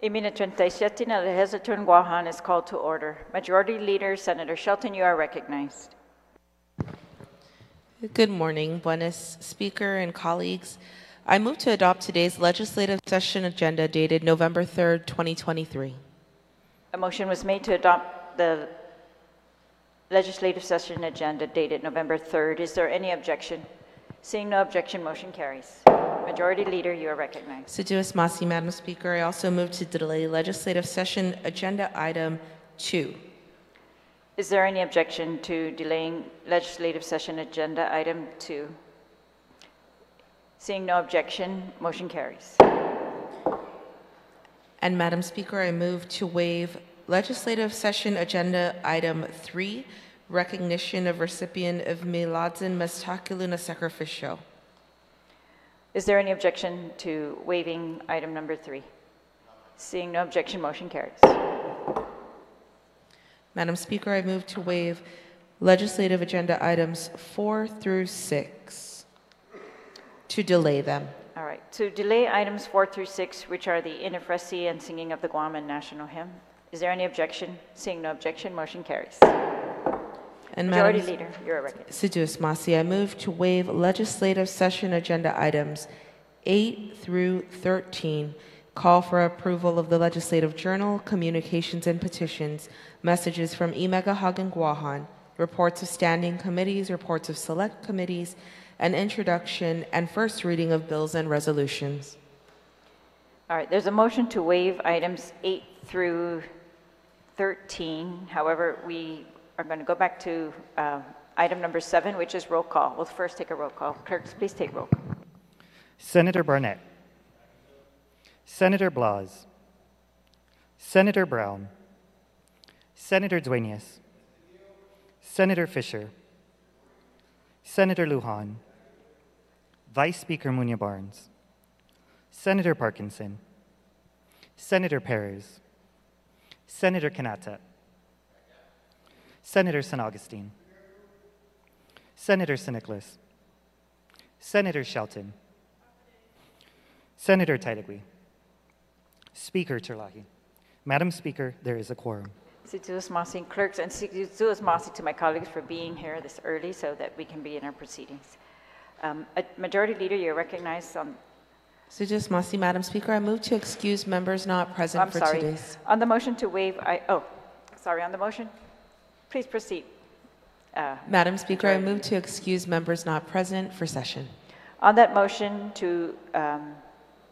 Minute 37, el legislature in Guahan is called to order. Majority Leader, Senator Shelton, you are recognized. Good morning, Buenos Speaker and colleagues. I move to adopt today's legislative session agenda dated November 3rd, 2023. A motion was made to adopt the legislative session agenda dated November 3rd. Is there any objection? Seeing no objection, motion carries. Majority Leader, you are recognized. Siduous Masi, Madam Speaker. I also move to delay legislative session agenda item 2. Is there any objection to delaying legislative session agenda item 2? Seeing no objection, motion carries. And Madam Speaker, I move to waive legislative session agenda item 3, recognition of recipient of Miladzin Mestakiluna Sacrificial. Is there any objection to waiving item number 3? Seeing no objection, motion carries. Madam Speaker, I move to waive legislative agenda items 4 through 6, to delay them. All right, to delay items 4 through 6, which are the Inifresi and singing of the Guaman national hymn. Is there any objection? Seeing no objection, motion carries. And Majority Leader, you're recognized. Siduous Masi, I move to waive legislative session agenda items 8 through 13, call for approval of the Legislative Journal, communications and petitions, messages from Imegahag and Guahan, reports of standing committees, reports of select committees, and introduction and first reading of bills and resolutions. All right, there's a motion to waive items 8 through 13. However, we are going to go back to item number 7, which is roll call. We'll first take a roll call. Clerks, please take roll. Senator Barnett, Senator Blas, Senator Brown, Senator Dueñas, Senator Fisher, Senator Lujan, Vice Speaker Muñoz Barnes, Senator Parkinson, Senator Perez, Senator Kanata, Senator San Augustine, Senator San Nicolas, Senator Shelton, Senator Tailegui, Speaker Terlahi. Madam Speaker, there is a quorum. Siduous Masi and clerks, and Siduous Masi to my colleagues for being here this early so that we can be in our proceedings. Majority Leader, you're recognized on... Siduous Masi, Madam Speaker, I move to excuse members not present for today's... On the motion to waive... on the motion? Please proceed. Madam Speaker, I move to excuse members not present for session. On that motion to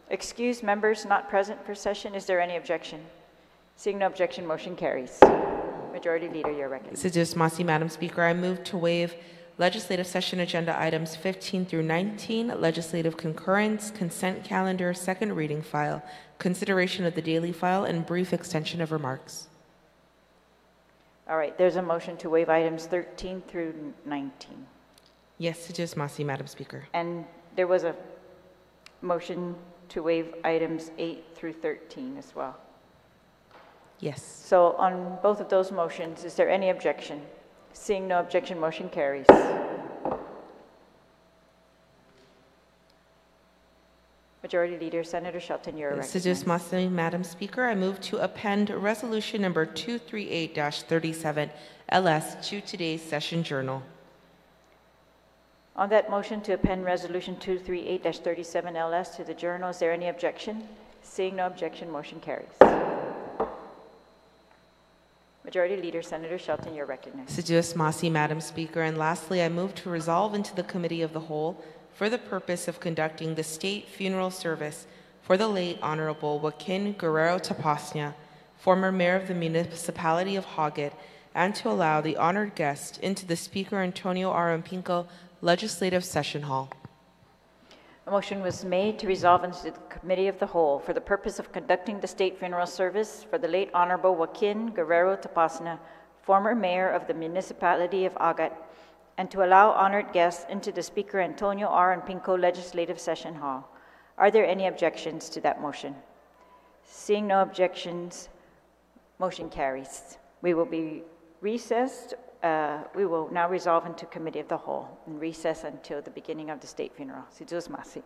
excuse members not present for session, is there any objection? Seeing no objection, motion carries. Majority Leader, you're recognized. Siduous Masi, Madam Speaker, I move to waive legislative session agenda items 15 through 19, legislative concurrence, consent calendar, second reading file, consideration of the daily file, and brief extension of remarks. All right, there's a motion to waive items 13 through 19. Yes, Siduous Masi, Madam Speaker. And there was a motion to waive items 8 through 13 as well. Yes. So on both of those motions, is there any objection? Seeing no objection, motion carries. Majority Leader, Senator Shelton, you're recognized. Siduous Masi, Madam Speaker, I move to append resolution number 238-37 LS to today's session journal. On that motion to append resolution 238-37 LS to the journal, is there any objection? Seeing no objection, motion carries. Majority Leader, Senator Shelton, you're recognized. Siduous Masi, Madam Speaker, and lastly, I move to resolve into the Committee of the Whole for the purpose of conducting the state funeral service for the late Honorable Joaquin Guerrero Topasña, former mayor of the municipality of Hoggett, and to allow the honored guest into the Speaker Antonio R. Pinco Legislative Session Hall. A motion was made to resolve into the Committee of the Whole for the purpose of conducting the state funeral service for the late Honorable Joaquin Guerrero Topasña, former mayor of the municipality of Hoggett, and to allow honored guests into the Speaker Antonio R. Pinco Legislative Session Hall. Are there any objections to that motion? Seeing no objections, motion carries. We will be recessed. We will now resolve into Committee of the Whole and recess until the beginning of the state funeral. Siduous Masi.